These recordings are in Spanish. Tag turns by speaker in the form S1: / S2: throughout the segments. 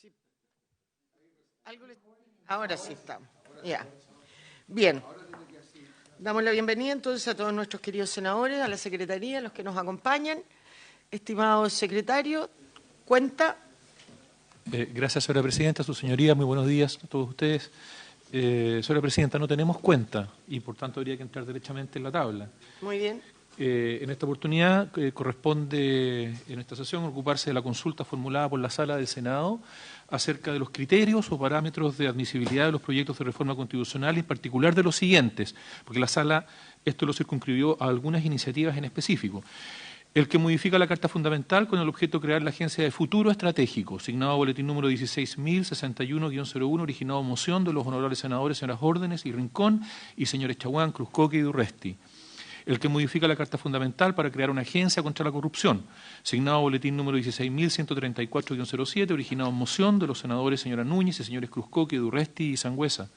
S1: Sí. Ahora sí estamos. Ya. Bien. Damos la bienvenida entonces a todos nuestros queridos senadores, a la Secretaría, a los que nos acompañan. Estimado secretario, cuenta.
S2: Gracias, señora presidenta. Su señoría, muy buenos días a todos ustedes. Señora presidenta, no tenemos cuenta y por tanto habría que entrar derechamente en la tabla.
S1: Muy bien.
S2: En esta oportunidad corresponde en esta sesión ocuparse de la consulta formulada por la Sala del Senado acerca de los criterios o parámetros de admisibilidad de los proyectos de reforma constitucional, en particular de los siguientes, porque la Sala esto lo circunscribió a algunas iniciativas en específico. El que modifica la Carta Fundamental con el objeto de crear la Agencia de Futuro Estratégico, signado boletín número 16.061-01, originado moción de los honorables senadores señoras Órdenes y Rincón y señores Chaguán, Cruzcoque y Durresti. El que modifica la Carta Fundamental para crear una agencia contra la corrupción, signado boletín número 16.134-07, originado en moción de los senadores señora Núñez y señores Cruzcoque, Durresti y Sangüesa.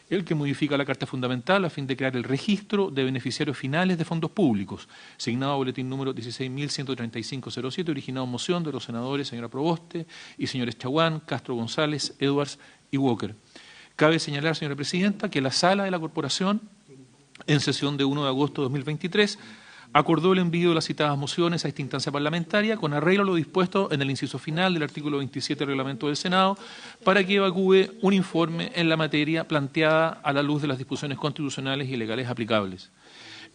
S2: El que modifica la Carta Fundamental a fin de crear el registro de beneficiarios finales de fondos públicos, signado boletín número 16.135-07, originado en moción de los senadores señora Proboste y señores Chaguán, Castro González, Edwards y Walker. Cabe señalar, señora presidenta, que la Sala de la Corporación, en sesión de 1 de agosto de 2023, acordó el envío de las citadas mociones a esta instancia parlamentaria con arreglo a lo dispuesto en el inciso final del artículo 27 del reglamento del Senado para que evacúe un informe en la materia planteada a la luz de las disposiciones constitucionales y legales aplicables.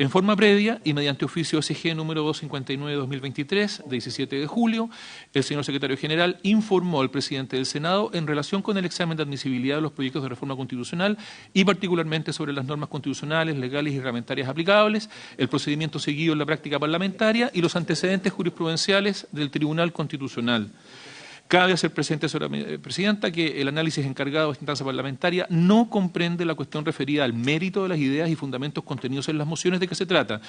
S2: En forma previa y mediante oficio SG número 259-2023, de 17 de julio, el señor secretario general informó al presidente del Senado en relación con el examen de admisibilidad de los proyectos de reforma constitucional y particularmente sobre las normas constitucionales, legales y reglamentarias aplicables, el procedimiento seguido en la práctica parlamentaria y los antecedentes jurisprudenciales del Tribunal Constitucional. Cabe hacer presente, señora presidenta, que el análisis encargado de esta instancia parlamentaria no comprende la cuestión referida al mérito de las ideas y fundamentos contenidos en las mociones de que se trata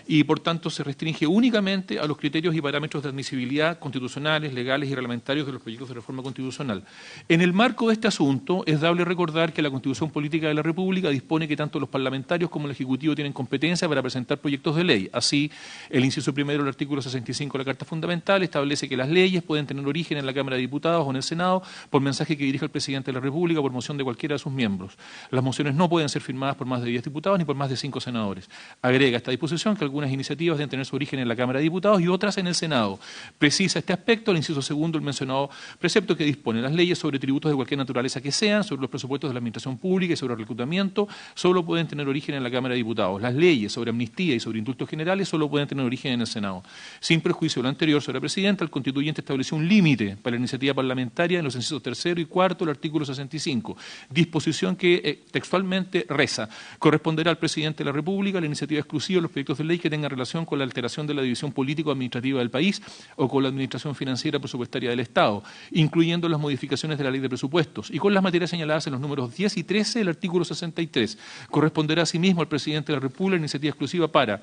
S2: y, por tanto, se restringe únicamente a los criterios y parámetros de admisibilidad constitucionales, legales y reglamentarios de los proyectos de reforma constitucional. En el marco de este asunto, es dable recordar que la Constitución Política de la República dispone que tanto los parlamentarios como el Ejecutivo tienen competencia para presentar proyectos de ley. Así, el inciso primero del artículo 65 de la Carta Fundamental establece que las leyes pueden tener origen en la Cámara de Diputados o en el Senado por mensaje que dirija el presidente de la República por moción de cualquiera de sus miembros. Las mociones no pueden ser firmadas por más de 10 diputados ni por más de 5 senadores. Agrega esta disposición que algunas iniciativas deben tener su origen en la Cámara de Diputados y otras en el Senado. Precisa este aspecto el inciso segundo del mencionado precepto que dispone las leyes sobre tributos de cualquier naturaleza que sean, sobre los presupuestos de la Administración Pública y sobre el reclutamiento, solo pueden tener origen en la Cámara de Diputados. Las leyes sobre amnistía y sobre indultos generales solo pueden tener origen en el Senado. Sin perjuicio de lo anterior, señora presidenta, el constituyente estableció un límite para la iniciativa parlamentaria en los incisos tercero y cuarto del artículo 65, disposición que textualmente reza: corresponderá al presidente de la República la iniciativa exclusiva de los proyectos de ley que tengan relación con la alteración de la división político-administrativa del país o con la administración financiera presupuestaria del Estado, incluyendo las modificaciones de la ley de presupuestos y con las materias señaladas en los números 10 y 13 del artículo 63. Corresponderá asimismo al presidente de la República la iniciativa exclusiva para: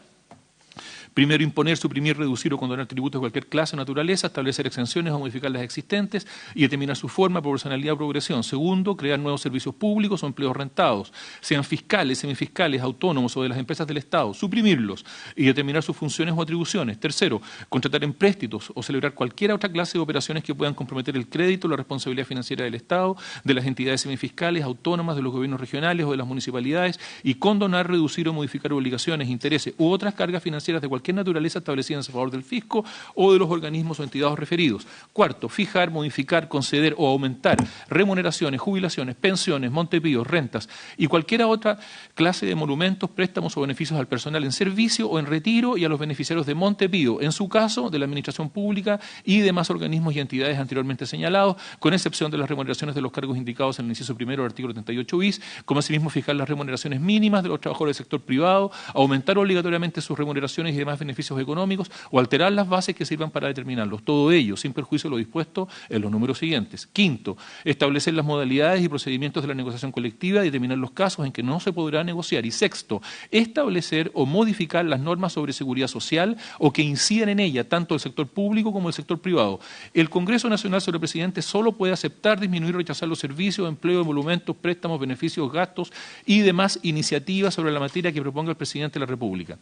S2: primero, imponer, suprimir, reducir o condonar tributos de cualquier clase o naturaleza, establecer exenciones o modificar las existentes y determinar su forma, proporcionalidad o progresión. Segundo, crear nuevos servicios públicos o empleos rentados, sean fiscales, semifiscales, autónomos o de las empresas del Estado, suprimirlos y determinar sus funciones o atribuciones. Tercero, contratar empréstitos o celebrar cualquier otra clase de operaciones que puedan comprometer el crédito o la responsabilidad financiera del Estado, de las entidades semifiscales, autónomas, de los gobiernos regionales o de las municipalidades y condonar, reducir o modificar obligaciones, intereses u otras cargas financieras de cualquier naturaleza establecidas en favor del fisco o de los organismos o entidades referidos. Cuarto, fijar, modificar, conceder o aumentar remuneraciones, jubilaciones, pensiones, montepíos, rentas y cualquier otra clase de monumentos, préstamos o beneficios al personal en servicio o en retiro y a los beneficiarios de montepío, en su caso, de la Administración Pública y demás organismos y entidades anteriormente señalados, con excepción de las remuneraciones de los cargos indicados en el inciso primero del artículo 38 bis, como asimismo fijar las remuneraciones mínimas de los trabajadores del sector privado, aumentar obligatoriamente sus remuneraciones y demás beneficios económicos o alterar las bases que sirvan para determinarlos. Todo ello sin perjuicio de lo dispuesto en los números siguientes. Quinto, establecer las modalidades y procedimientos de la negociación colectiva y determinar los casos en que no se podrá negociar. Y sexto, establecer o modificar las normas sobre seguridad social o que incidan en ella tanto el sector público como el sector privado. El Congreso Nacional, señor presidente, solo puede aceptar, disminuir o rechazar los servicios, empleo, emolumentos, préstamos, beneficios, gastos y demás iniciativas sobre la materia que proponga el presidente de la República.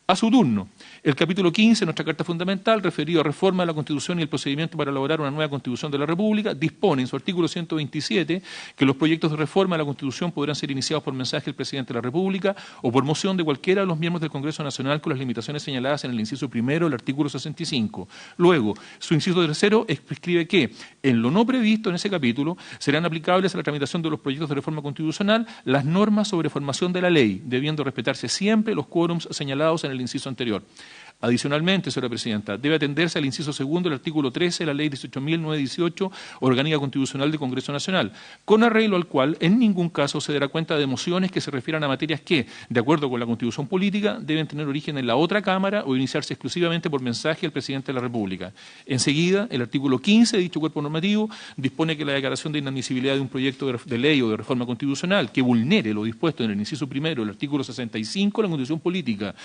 S2: A su turno, el capítulo 15 de nuestra Carta Fundamental, referido a reforma de la Constitución y el procedimiento para elaborar una nueva Constitución de la República, dispone en su artículo 127 que los proyectos de reforma de la Constitución podrán ser iniciados por mensaje del Presidente de la República o por moción de cualquiera de los miembros del Congreso Nacional con las limitaciones señaladas en el inciso primero del artículo 65. Luego, su inciso tercero prescribe que, en lo no previsto en ese capítulo, serán aplicables a la tramitación de los proyectos de reforma constitucional las normas sobre formación de la ley, debiendo respetarse siempre los quórums señalados en el inciso anterior. Adicionalmente, señora Presidenta, debe atenderse al inciso segundo del artículo 13 de la Ley 18.918, Orgánica Constitucional del Congreso Nacional, con arreglo al cual en ningún caso se dará cuenta de mociones que se refieran a materias que, de acuerdo con la Constitución Política, deben tener origen en la otra Cámara o iniciarse exclusivamente por mensaje del Presidente de la República. Enseguida, el artículo 15 de dicho cuerpo normativo dispone que la declaración de inadmisibilidad de un proyecto de ley o de reforma constitucional que vulnere lo dispuesto en el inciso primero del artículo 65 de la Constitución Política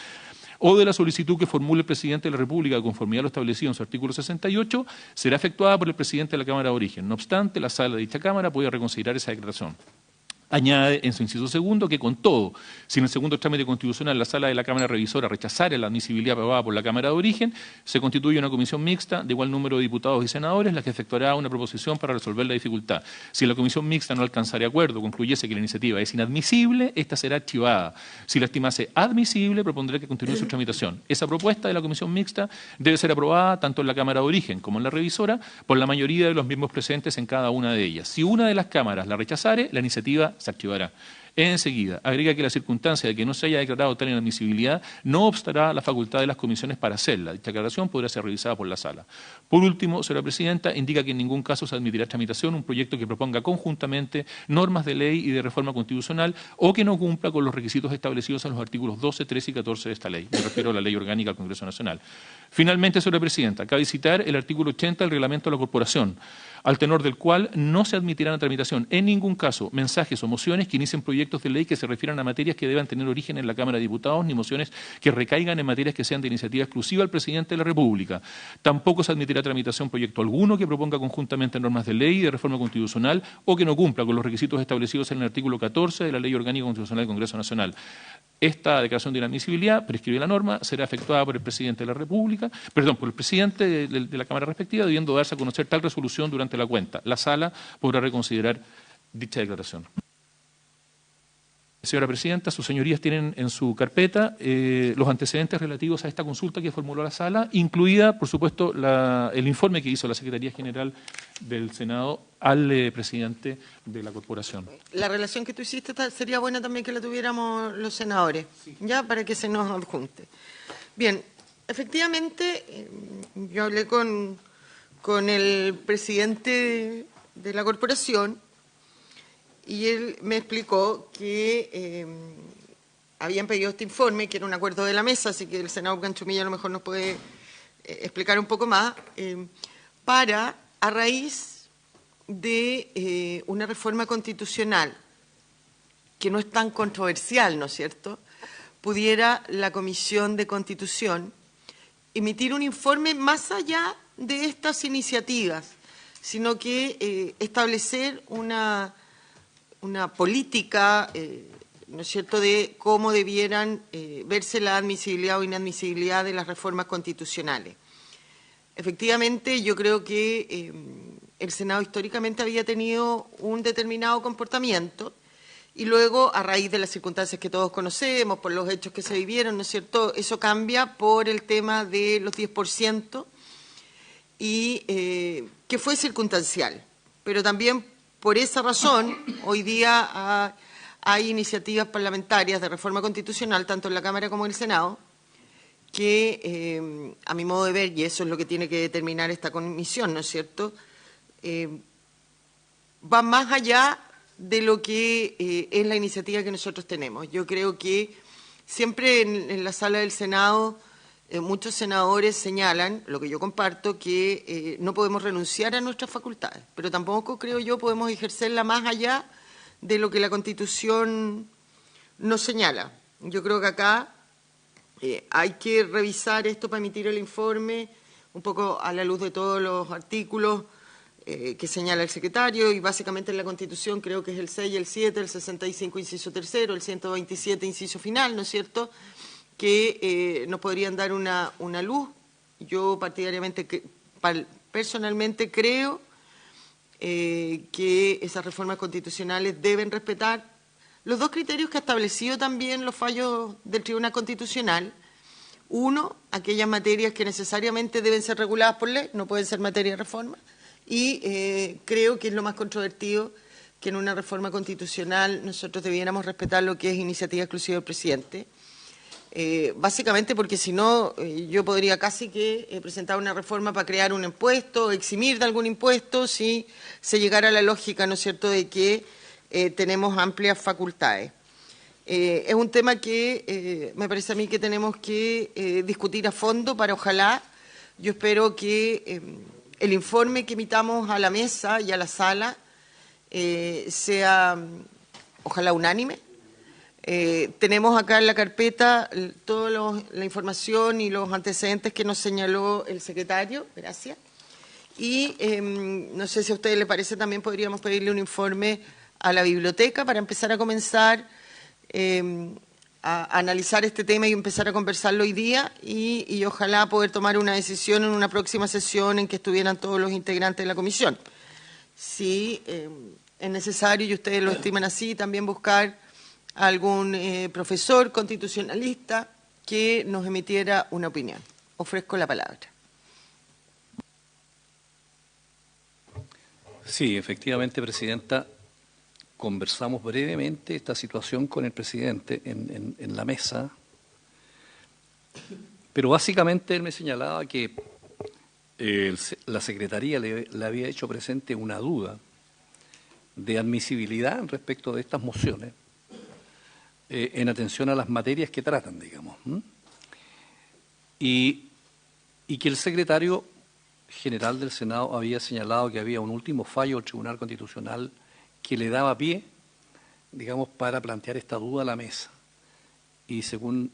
S2: o de la solicitud que formule el Presidente de la República de conformidad a lo establecido en su artículo 68, será efectuada por el Presidente de la Cámara de Origen. No obstante, la Sala de dicha Cámara puede reconsiderar esa declaración. Añade en su inciso segundo que, con todo, si en el segundo trámite constitucional la Sala de la Cámara Revisora rechazara la admisibilidad aprobada por la Cámara de Origen, se constituye una comisión mixta de igual número de diputados y senadores, la que efectuará una proposición para resolver la dificultad. Si la comisión mixta no alcanzara acuerdo, concluyese que la iniciativa es inadmisible, esta será archivada. Si la estimase admisible, propondrá que continúe su tramitación. Esa propuesta de la comisión mixta debe ser aprobada tanto en la Cámara de Origen como en la Revisora por la mayoría de los miembros presentes en cada una de ellas. Si una de las cámaras la rechazare, la iniciativa se archivará. Enseguida, agrega que la circunstancia de que no se haya declarado tal inadmisibilidad no obstará la facultad de las comisiones para hacerla. Dicha declaración podrá ser revisada por la Sala. Por último, señora Presidenta, indica que en ningún caso se admitirá tramitación un proyecto que proponga conjuntamente normas de ley y de reforma constitucional o que no cumpla con los requisitos establecidos en los artículos 12, 13 y 14 de esta ley. Me refiero a la Ley Orgánica del Congreso Nacional. Finalmente, señora Presidenta, cabe citar el artículo 80 del Reglamento de la Corporación, al tenor del cual no se admitirán a tramitación en ningún caso mensajes o mociones que inicien proyectos de ley que se refieran a materias que deban tener origen en la Cámara de Diputados, ni mociones que recaigan en materias que sean de iniciativa exclusiva del Presidente de la República. Tampoco se admitirá a tramitación proyecto alguno que proponga conjuntamente normas de ley y de reforma constitucional o que no cumpla con los requisitos establecidos en el artículo 14 de la Ley Orgánica Constitucional del Congreso Nacional. Esta declaración de inadmisibilidad, prescribe la norma, será efectuada por el Presidente de la República, por el Presidente de la Cámara respectiva, debiendo darse a conocer tal resolución durante la cuenta. La Sala podrá reconsiderar dicha declaración. Señora Presidenta, sus señorías tienen en su carpeta los antecedentes relativos a esta consulta que formuló la Sala, incluida, por supuesto, el informe que hizo la Secretaría General del Senado al presidente de la Corporación.
S1: La relación que tú hiciste sería buena también que la tuviéramos los senadores, sí, ya para que se nos adjunte. Bien, efectivamente, yo hablé con el presidente de la Corporación y él me explicó que habían pedido este informe, que era un acuerdo de la mesa, así que el senador Ganchumilla a lo mejor nos puede explicar un poco más, a raíz de una reforma constitucional que no es tan controversial, ¿no es cierto?, pudiera la Comisión de Constitución emitir un informe más allá de estas iniciativas, sino que establecer una política, ¿no es cierto?, de cómo debieran verse la admisibilidad o inadmisibilidad de las reformas constitucionales. Efectivamente, yo creo que el Senado históricamente había tenido un determinado comportamiento y luego, a raíz de las circunstancias que todos conocemos, por los hechos que se vivieron, ¿no es cierto?, eso cambia por el tema de los 10% y que fue circunstancial, pero también por esa razón, hoy día hay iniciativas parlamentarias de reforma constitucional, tanto en la Cámara como en el Senado, que, a mi modo de ver, y eso es lo que tiene que determinar esta comisión, ¿no es cierto?, va más allá de lo que es la iniciativa que nosotros tenemos. Yo creo que siempre en la sala del Senado muchos senadores señalan, lo que yo comparto, que no podemos renunciar a nuestras facultades, pero tampoco, creo yo, podemos ejercerla más allá de lo que la Constitución nos señala. Yo creo que acá hay que revisar esto para emitir el informe un poco a la luz de todos los artículos que señala el secretario, y básicamente en la Constitución creo que es el 6 y el 7, el 65 inciso tercero, el 127 inciso final, ¿no es cierto?, que nos podrían dar una luz. Yo personalmente creo que esas reformas constitucionales deben respetar los dos criterios que ha establecido también los fallos del Tribunal Constitucional. Uno, aquellas materias que necesariamente deben ser reguladas por ley, no pueden ser materia de reforma. Y creo que es lo más controvertido, que en una reforma constitucional nosotros debiéramos respetar lo que es iniciativa exclusiva del presidente. Básicamente porque si no, yo podría casi que presentar una reforma para crear un impuesto, eximir de algún impuesto, si se llegara a la lógica, ¿no es cierto?, de que tenemos amplias facultades. Es un tema que me parece a mí que tenemos que discutir a fondo para ojalá, yo espero que el informe que emitamos a la mesa y a la sala sea ojalá unánime. Tenemos acá en la carpeta toda la información y los antecedentes que nos señaló el secretario, gracias. Y no sé si a ustedes les parece, también podríamos pedirle un informe a la biblioteca para empezar a comenzar a analizar este tema y empezar a conversarlo hoy día y ojalá poder tomar una decisión en una próxima sesión en que estuvieran todos los integrantes de la comisión. Si es necesario y ustedes lo estiman así, también buscar a algún profesor constitucionalista que nos emitiera una opinión. Ofrezco la palabra.
S3: Sí, efectivamente, Presidenta, conversamos brevemente esta situación con el presidente en la mesa, pero básicamente él me señalaba que la Secretaría le había hecho presente una duda de admisibilidad respecto de estas mociones en atención a las materias que tratan, digamos. Y que el secretario general del Senado había señalado que había un último fallo del Tribunal Constitucional que le daba pie, digamos, para plantear esta duda a la mesa. Y según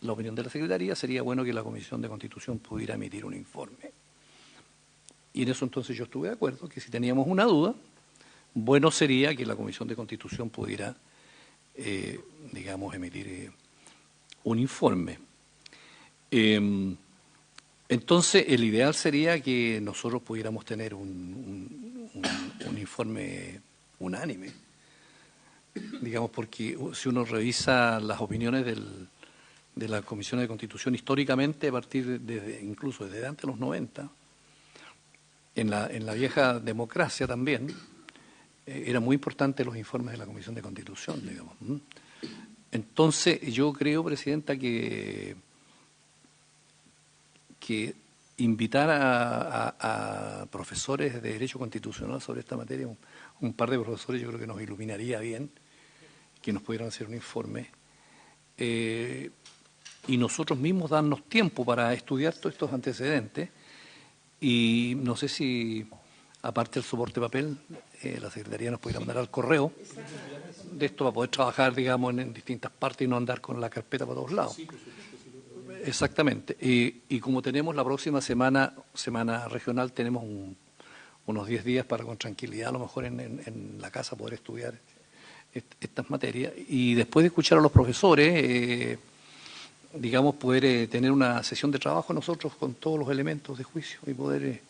S3: la opinión de la Secretaría, sería bueno que la Comisión de Constitución pudiera emitir un informe. Y en eso entonces yo estuve de acuerdo, que si teníamos una duda, bueno sería que la Comisión de Constitución pudiera, digamos, emitir un informe. Entonces, el ideal sería que nosotros pudiéramos tener un informe unánime, digamos, porque si uno revisa las opiniones de la Comisión de Constitución históricamente, a partir incluso desde antes de los 90, en la vieja democracia también, eran muy importantes los informes de la Comisión de Constitución, digamos. Entonces, yo creo, Presidenta, que invitar a profesores de Derecho Constitucional sobre esta materia, un par de profesores, yo creo que nos iluminaría bien, que nos pudieran hacer un informe, y nosotros mismos darnos tiempo para estudiar todos estos antecedentes, y no sé si, aparte del soporte de papel, la Secretaría nos pudiera mandar al correo de esto para poder trabajar, digamos, en distintas partes y no andar con la carpeta para todos lados. Exactamente. Y como tenemos la próxima semana regional, tenemos unos 10 días para con tranquilidad, a lo mejor en la casa, poder estudiar estas materias. Y después de escuchar a los profesores, digamos, poder tener una sesión de trabajo nosotros con todos los elementos de juicio y poder...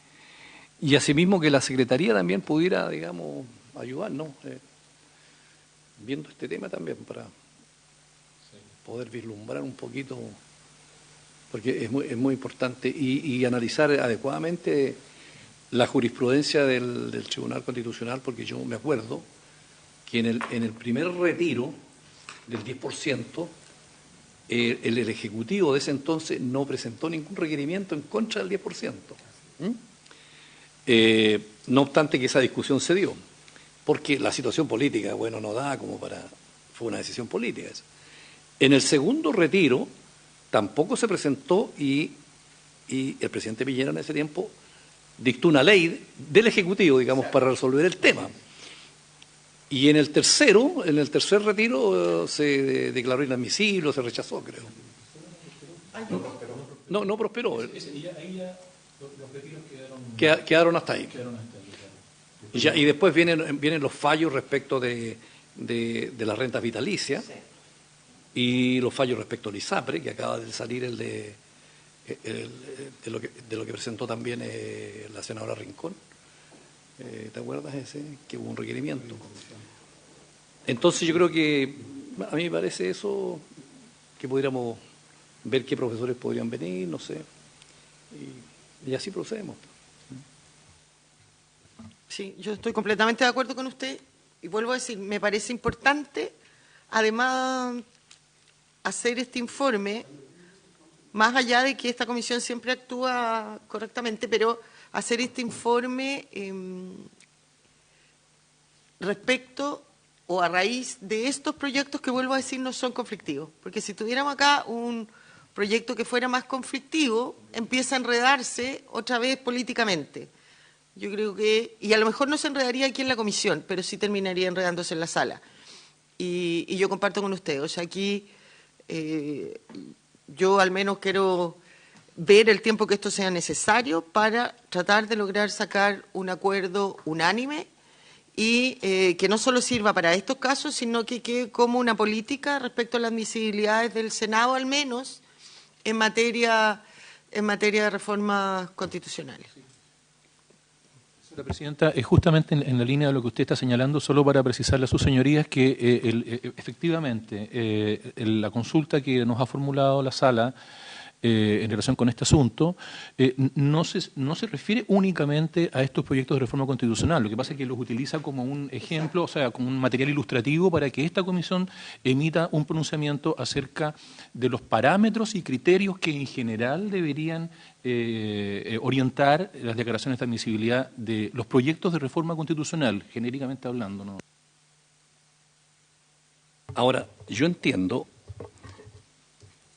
S3: y asimismo que la Secretaría también pudiera, digamos, ayudarnos viendo este tema también para poder vislumbrar un poquito... porque es muy importante, y analizar adecuadamente la jurisprudencia del Tribunal Constitucional, porque yo me acuerdo que en el primer retiro del 10%, el Ejecutivo de ese entonces no presentó ningún requerimiento en contra del 10%. No obstante que esa discusión se dio, porque la situación política, bueno, no da como para... fue una decisión política esa. En el segundo retiro tampoco se presentó y el presidente Piñera en ese tiempo dictó una ley del Ejecutivo, digamos, para resolver el tema. Y en el tercer retiro se declaró inadmisible, se rechazó, creo. No prosperó.
S2: Ahí ya los retiros
S3: quedaron hasta ahí. Y después vienen los fallos respecto de las rentas vitalicias. y los fallos respecto al ISAPRE, que acaba de salir de lo que presentó también la senadora Rincón. ¿Te acuerdas ese? Que hubo un requerimiento. Entonces yo creo que a mí me parece eso, que pudiéramos ver qué profesores podrían venir, no sé, y así procedemos.
S1: Sí, yo estoy completamente de acuerdo con usted y vuelvo a decir, me parece importante, además, hacer este informe, más allá de que esta comisión siempre actúa correctamente, pero hacer este informe respecto o a raíz de estos proyectos que, vuelvo a decir, no son conflictivos. Porque si tuviéramos acá un proyecto que fuera más conflictivo, empieza a enredarse otra vez políticamente. Yo creo que, y a lo mejor no se enredaría aquí en la comisión, pero sí terminaría enredándose en la sala. Y yo comparto con usted, o sea, aquí yo al menos quiero ver el tiempo que esto sea necesario para tratar de lograr sacar un acuerdo unánime y que no solo sirva para estos casos, sino que quede como una política respecto a las admisibilidades del Senado, al menos en materia de reformas constitucionales.
S2: Señora Presidenta, justamente en la línea de lo que usted está señalando, solo para precisarle a sus señorías que efectivamente la consulta que nos ha formulado la sala en relación con este asunto no se refiere únicamente a estos proyectos de reforma constitucional. Lo que pasa es que los utiliza como un ejemplo, o sea, como un material ilustrativo para que esta comisión emita un pronunciamiento acerca de los parámetros y criterios que en general deberían orientar las declaraciones de admisibilidad de los proyectos de reforma constitucional, genéricamente hablando, ¿no?
S3: Ahora, yo entiendo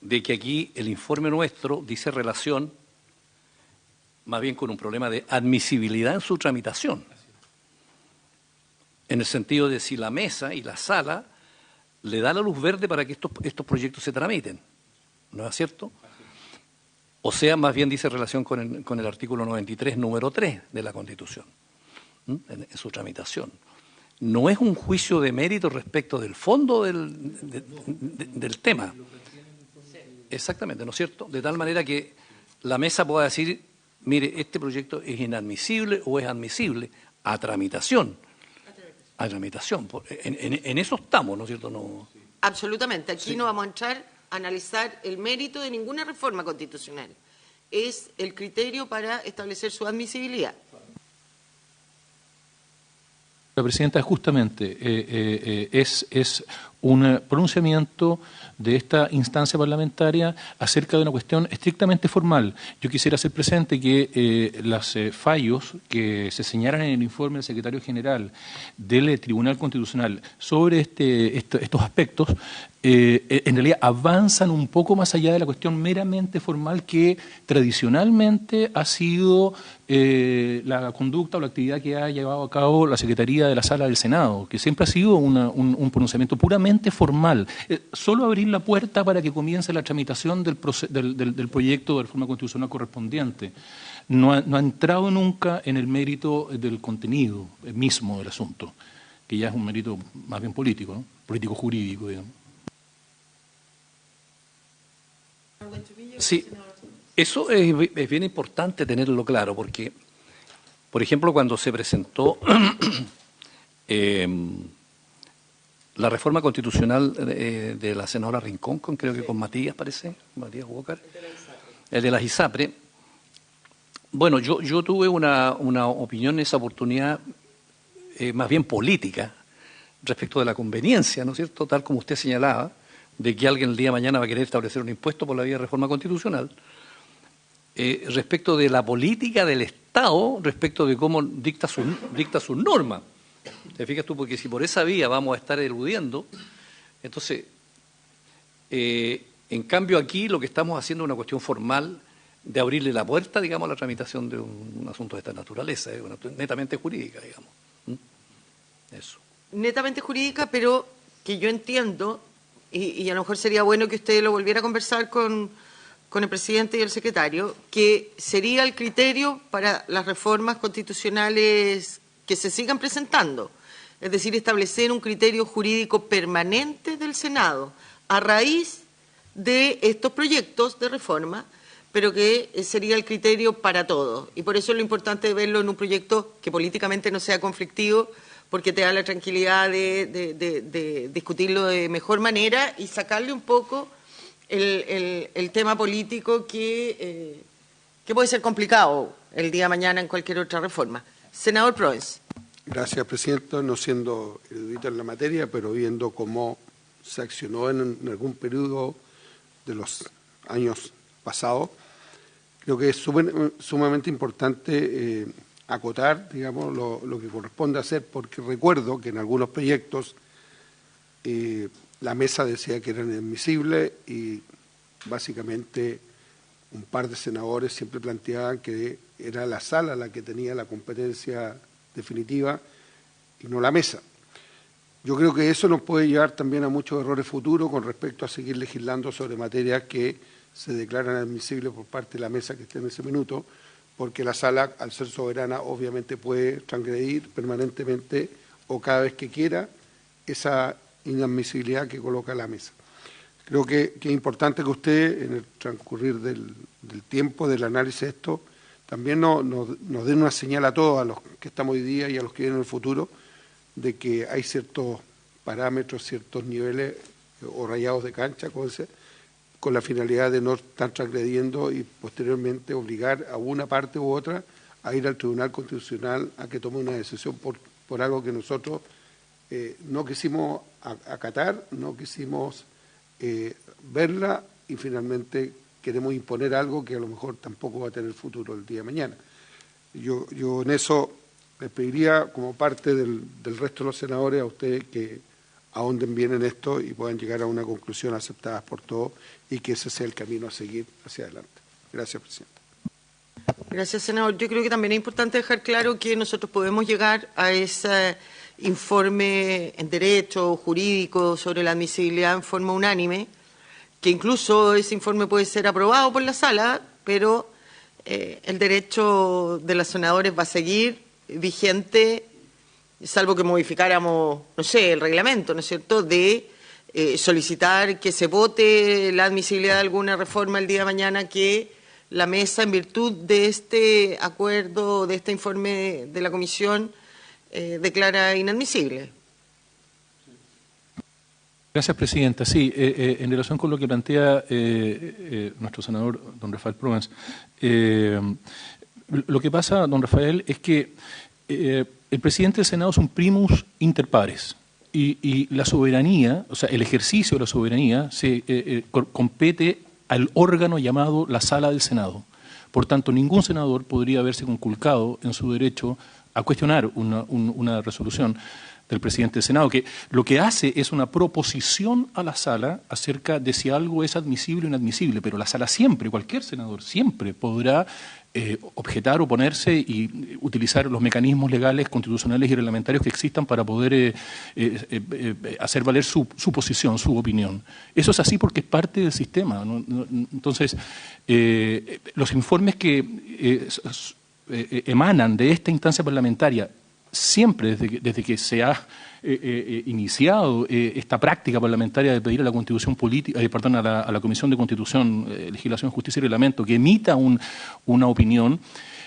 S3: de que aquí el informe nuestro dice relación más bien con un problema de admisibilidad en su tramitación, en el sentido de si la mesa y la sala le da la luz verde para que estos proyectos se tramiten, ¿no es cierto? O sea, más bien dice relación con el artículo 93, número 3 de la Constitución, en su tramitación. No es un juicio de mérito respecto del fondo del tema. Exactamente, ¿no es cierto? De tal manera que la mesa pueda decir, mire, este proyecto es inadmisible o es admisible a tramitación. A tramitación. En eso estamos, ¿no es cierto? No.
S1: Absolutamente. Aquí no vamos a entrar a analizar el mérito de ninguna reforma constitucional. Es el criterio para establecer su admisibilidad.
S2: La Presidenta, justamente es un pronunciamiento de esta instancia parlamentaria acerca de una cuestión estrictamente formal. Yo quisiera hacer presente que los fallos que se señalan en el informe del Secretario General del Tribunal Constitucional sobre estos aspectos en realidad avanzan un poco más allá de la cuestión meramente formal que tradicionalmente ha sido la conducta o la actividad que ha llevado a cabo la Secretaría de la Sala del Senado, que siempre ha sido un pronunciamiento puramente formal. Solo abrir la puerta para que comience la tramitación del proyecto de reforma constitucional correspondiente. No ha entrado nunca en el mérito del contenido mismo del asunto, que ya es un mérito más bien político, ¿no? Político-jurídico, digamos.
S3: Sí, eso es bien importante tenerlo claro, porque, por ejemplo, cuando se presentó la reforma constitucional de la senadora Rincón, creo que con Matías, parece, Matías Walker, el de las ISAPRE, bueno, yo tuve una opinión en esa oportunidad más bien política respecto de la conveniencia, ¿no es cierto?, tal como usted señalaba, de que alguien el día de mañana va a querer establecer un impuesto por la vía de reforma constitucional, respecto de la política del Estado, respecto de cómo dicta sus normas. ¿Te fijas tú? Porque si por esa vía vamos a estar eludiendo, entonces, en cambio aquí lo que estamos haciendo es una cuestión formal de abrirle la puerta, digamos, a la tramitación de un asunto de esta naturaleza, netamente jurídica, digamos. Eso.
S1: Netamente jurídica, pero que yo entiendo, y a lo mejor sería bueno que usted lo volviera a conversar con el presidente y el secretario, que sería el criterio para las reformas constitucionales que se sigan presentando. Es decir, establecer un criterio jurídico permanente del Senado a raíz de estos proyectos de reforma, pero que sería el criterio para todos. Y por eso es lo importante verlo en un proyecto que políticamente no sea conflictivo, porque te da la tranquilidad de discutirlo de mejor manera y sacarle un poco el tema político que puede ser complicado el día de mañana en cualquier otra reforma. Senador Proens.
S4: Gracias, Presidenta. No siendo erudito en la materia, pero viendo cómo se accionó en algún periodo de los años pasados, creo que es sumamente importante acotar, digamos, lo que corresponde hacer, porque recuerdo que en algunos proyectos la mesa decía que eran inadmisibles y básicamente un par de senadores siempre planteaban que era la sala la que tenía la competencia definitiva y no la mesa. Yo creo que eso nos puede llevar también a muchos errores futuros con respecto a seguir legislando sobre materias que se declaran admisibles por parte de la mesa que esté en ese minuto, porque la sala, al ser soberana, obviamente puede transgredir permanentemente o cada vez que quiera esa inadmisibilidad que coloca la mesa. Creo que es importante que usted, en el transcurrir del tiempo del análisis de esto, también nos dé una señal a todos, a los que estamos hoy día y a los que vienen en el futuro, de que hay ciertos parámetros, ciertos niveles o rayados de cancha, con la finalidad de no estar transgrediendo y posteriormente obligar a una parte u otra a ir al Tribunal Constitucional a que tome una decisión por algo que nosotros no quisimos acatar, no quisimos verla y finalmente queremos imponer algo que a lo mejor tampoco va a tener futuro el día de mañana. Yo en eso les pediría, como parte del resto de los senadores, a ustedes que ahonden bien en esto y puedan llegar a una conclusión aceptada por todos y que ese sea el camino a seguir hacia adelante. Gracias, Presidenta.
S1: Gracias, senador. Yo creo que también es importante dejar claro que nosotros podemos llegar a ese informe en derecho jurídico sobre la admisibilidad en forma unánime, que incluso ese informe puede ser aprobado por la sala, pero el derecho de los senadores va a seguir vigente, salvo que modificáramos, no sé, el reglamento, ¿no es cierto?, de solicitar que se vote la admisibilidad de alguna reforma el día de mañana que la mesa, en virtud de este acuerdo, de este informe de la Comisión, declara inadmisible.
S2: Gracias, Presidenta. Sí, en relación con lo que plantea nuestro senador, don Rafael Proens, lo que pasa, don Rafael, es que el presidente del Senado es un primus inter pares y la soberanía, o sea, el ejercicio de la soberanía compete al órgano llamado la Sala del Senado. Por tanto, ningún senador podría verse conculcado en su derecho a cuestionar una resolución del presidente del Senado, que lo que hace es una proposición a la sala acerca de si algo es admisible o inadmisible, pero la sala siempre, cualquier senador, siempre podrá objetar, oponerse y utilizar los mecanismos legales, constitucionales y reglamentarios que existan para poder hacer valer su posición, su opinión. Eso es así porque es parte del sistema, ¿no? Entonces, los informes que emanan de esta instancia parlamentaria siempre desde que se ha iniciado esta práctica parlamentaria de pedir a la Constitución política, a la Comisión de Constitución, Legislación, Justicia y Reglamento que emita una opinión,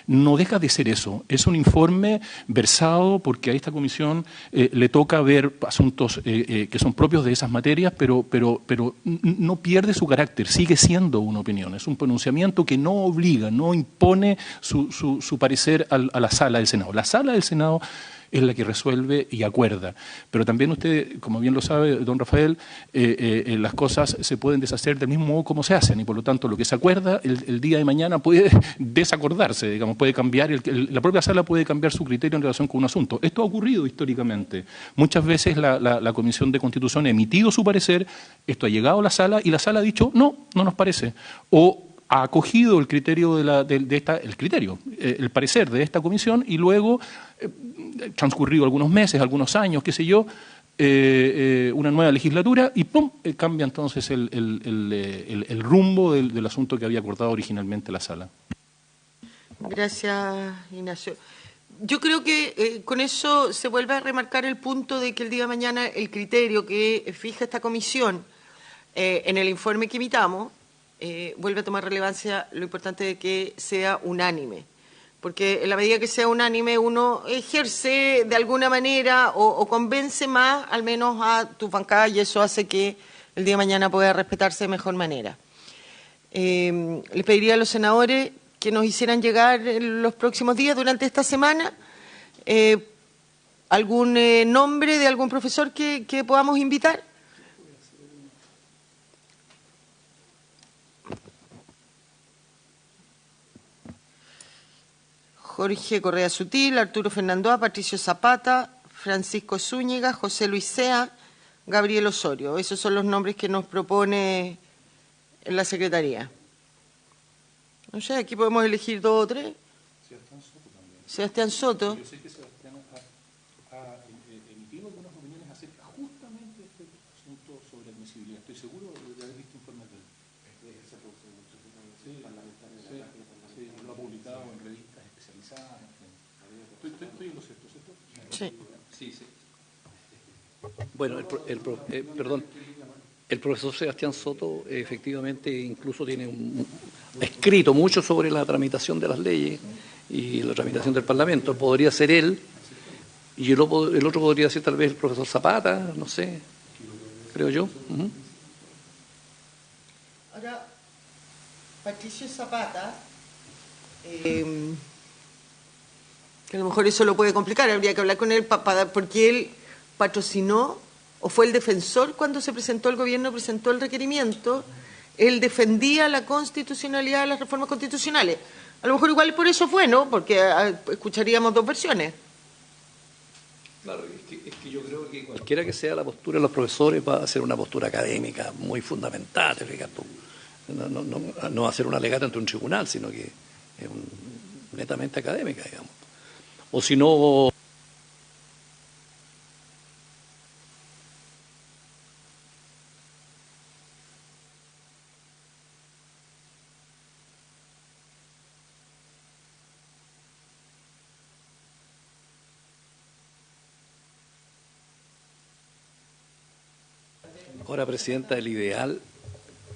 S2: no deja de ser eso. Es un informe versado porque a esta comisión le toca ver asuntos que son propios de esas materias, pero no pierde su carácter, sigue siendo una opinión. Es un pronunciamiento que no obliga, no impone su parecer a la Sala del Senado. La Sala del Senado es la que resuelve y acuerda. Pero también usted, como bien lo sabe, don Rafael, las cosas se pueden deshacer del mismo modo como se hacen y por lo tanto lo que se acuerda el día de mañana puede desacordarse, digamos, puede cambiar, la propia sala puede cambiar su criterio en relación con un asunto. Esto ha ocurrido históricamente. Muchas veces la Comisión de Constitución ha emitido su parecer, esto ha llegado a la sala y la sala ha dicho no nos parece. O ha acogido el criterio el parecer de esta comisión y luego, transcurrido algunos meses, algunos años, qué sé yo, una nueva legislatura y ¡pum!, cambia entonces el rumbo del asunto que había acordado originalmente la sala.
S1: Gracias, Ignacio. Yo creo que con eso se vuelve a remarcar el punto de que el día de mañana el criterio que fija esta comisión en el informe que emitamos, vuelve a tomar relevancia lo importante de que sea unánime. Porque en la medida que sea unánime, uno ejerce de alguna manera o convence más, al menos a tu bancada, y eso hace que el día de mañana pueda respetarse de mejor manera. Les pediría a los senadores que nos hicieran llegar en los próximos días, durante esta semana, algún nombre de algún profesor que podamos invitar. Jorge Correa Sutil, Arturo Fernandoa, Patricio Zapata, Francisco Zúñiga, José Luis Sea, Gabriel Osorio. Esos son los nombres que nos propone la Secretaría. No sé, aquí podemos elegir 2 o 3. Sebastián Soto.
S2: Yo sé que Sebastián ha emitido algunas opiniones acerca justamente de este asunto sobre admisibilidad. Estoy seguro de haber visto informes de él. Sí, lo ha publicado en revistas especializadas. Estoy en lo cierto, ¿cierto?
S1: Sí.
S3: Sí. Bueno, perdón. El profesor Sebastián Soto efectivamente incluso tiene ha escrito mucho sobre la tramitación de las leyes y la tramitación del Parlamento. Podría ser él, y el otro podría ser tal vez el profesor Zapata, no sé, creo yo.
S1: Ahora, Patricio Zapata, que a lo mejor eso lo puede complicar, habría que hablar con él porque él patrocinó o fue el defensor cuando se presentó el gobierno, presentó el requerimiento, él defendía la constitucionalidad de las reformas constitucionales. A lo mejor igual por eso fue, ¿no? Porque escucharíamos 2 versiones.
S3: Claro, es que yo creo que cualquiera que sea la postura de los profesores va a ser una postura académica muy fundamental, fíjate tú. No va a ser un alegato ante un tribunal, sino que es netamente académica, digamos. O si no... Ahora, Presidenta, el ideal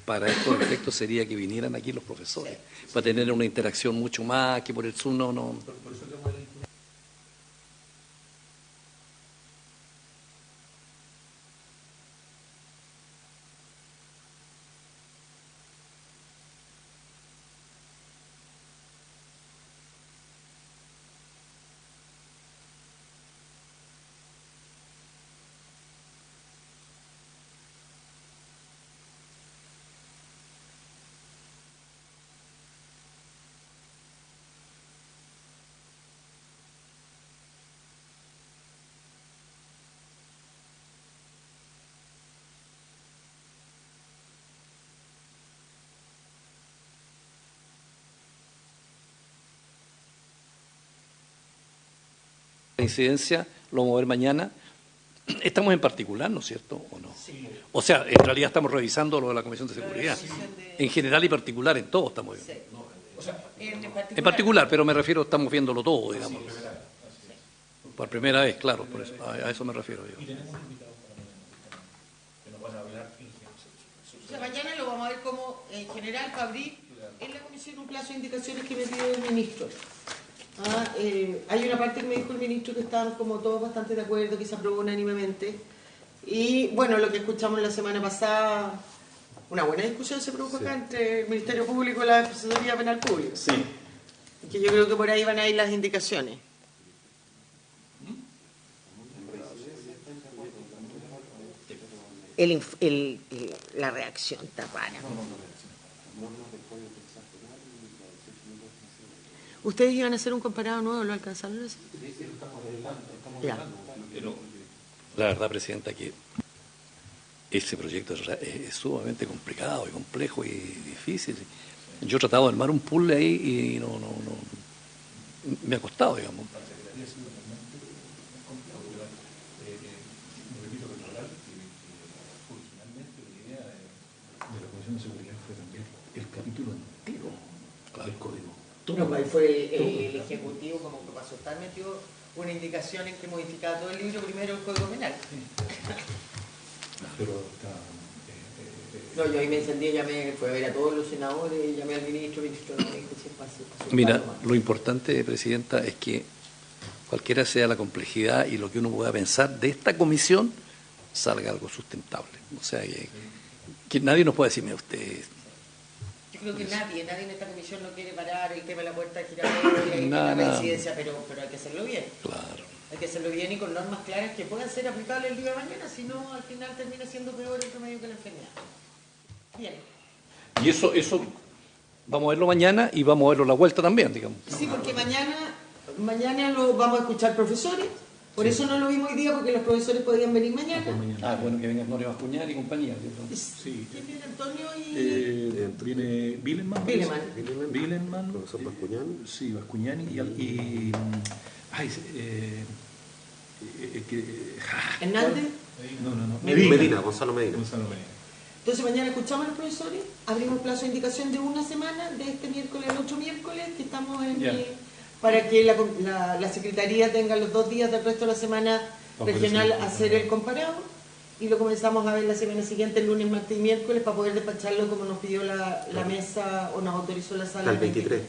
S3: para estos efectos sería que vinieran aquí los profesores, para tener una interacción mucho más, que por el Zoom no. La incidencia lo vamos a ver mañana. Estamos en particular, ¿no es cierto? ¿O no? Sí. O sea, en realidad estamos revisando lo de la Comisión de Seguridad. En general y particular, en todo estamos viendo. Sí.
S1: O sea,
S3: en particular, pero me refiero, estamos viéndolo todo, digamos. Por primera vez, claro, por eso, a eso me refiero yo.
S1: O sea, mañana lo vamos a ver como, en general, para abrir en la comisión un plazo de indicaciones que me pidió el ministro. Hay una parte que me dijo el ministro que estaban como todos bastante de acuerdo, que se aprobó unánimemente. Y bueno, lo que escuchamos la semana pasada, una buena discusión se produjo acá entre el Ministerio Público y la Defensoría Penal Pública. Sí. Que yo creo que por ahí van a ir las indicaciones. La reacción está rara. ¿Ustedes iban a hacer un comparado nuevo? ¿Lo alcanzaron a hacer? Ya.
S3: Pero la verdad, Presidenta, que ese proyecto es sumamente complicado y complejo y difícil. Yo he tratado de armar un puzzle ahí y no me ha costado, digamos.
S2: De seguridad fue también el capítulo entero del código.
S1: No, ahí fue el Ejecutivo, como que pasó estar metido una indicación en que modificaba todo el libro, primero el Código Penal.
S2: Pero
S1: No, yo ahí me encendí, fui a ver a todos los senadores, llamé al ministro no me dijo si es fácil.
S3: Mira, lo importante, Presidenta, es que cualquiera sea la complejidad y lo que uno pueda pensar de esta comisión, salga algo sustentable. O sea, que nadie nos pueda decir, mira, usted...
S1: Yo creo que nadie en esta comisión no quiere parar el tema de la puerta giratoria y la presidencia, pero hay que hacerlo bien.
S3: Claro.
S1: Hay que hacerlo bien y con normas claras que puedan ser aplicables el día de mañana, si no, al final termina siendo peor el remedio que la enfermedad. Bien.
S3: Y eso vamos a verlo mañana y vamos a verlo la vuelta también, digamos.
S1: Sí, porque mañana lo vamos a escuchar profesores, por eso no lo vimos hoy día, porque los profesores podían venir mañana.
S3: Bueno, que venga Antonio Bascuñán y compañía.
S2: Sí.
S1: ¿Quién viene, Antonio y...?
S2: Viene Bilenman. Bilenman.
S5: Profesor Bascuñán.
S2: Sí, Bascuñán
S1: ¿Hernández?
S2: No.
S5: Medina, Gonzalo Medina.
S1: Entonces mañana escuchamos a los profesores, abrimos plazo de indicación de una semana, de este miércoles al otro miércoles, que estamos para que la Secretaría tenga los 2 días del resto de la semana regional a hacer el comparado, y lo comenzamos a ver la semana siguiente, el lunes, martes y miércoles, para poder despacharlo como nos pidió la mesa o nos autorizó la sala.
S5: Hasta el 23.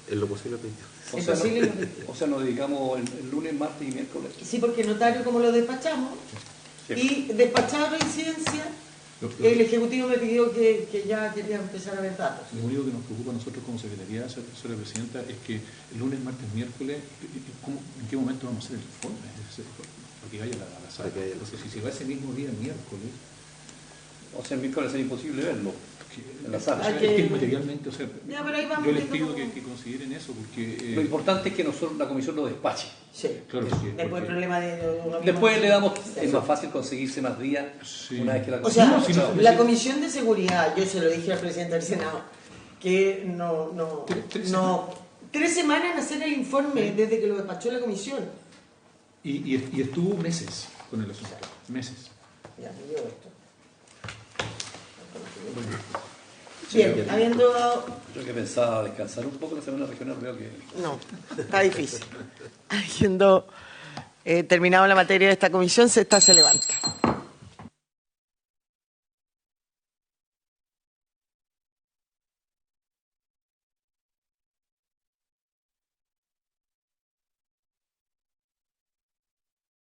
S5: Es lo posible el 23.
S3: O sea, nos dedicamos el lunes, martes y miércoles.
S1: Sí, porque notario como lo despachamos, y despachado reincidencia, el Ejecutivo me pidió que ya quería empezar a ver datos.
S2: Lo único que nos preocupa a nosotros como Secretaría, señora Presidenta, es que el lunes, martes, miércoles, ¿en qué momento vamos a hacer el informe? Para que vaya a la sala. Porque si se va ese mismo día, miércoles...
S3: O sea, el miércoles es imposible verlo en la sala.
S2: Es que materialmente, o sea,
S1: yo
S2: les pido que consideren eso, porque...
S3: Lo importante es que nosotros, la comisión lo despache.
S1: Sí.
S2: Claro,
S1: Después el problema de...
S3: Después le damos... Es más fácil conseguirse más días una vez que la
S1: comisión...
S3: O
S1: sea, la Comisión de Seguridad, yo se lo dije al presidente del Senado, que no 3 semanas en hacer el informe desde que lo despachó la comisión.
S2: Y estuvo meses con el asunto. Meses.
S1: Ya, me dio esto. Bien, habiendo dado...
S3: Yo que pensaba descansar un poco la semana regional, veo que...
S1: No, está difícil. Habiendo terminado la materia de esta comisión, se levanta.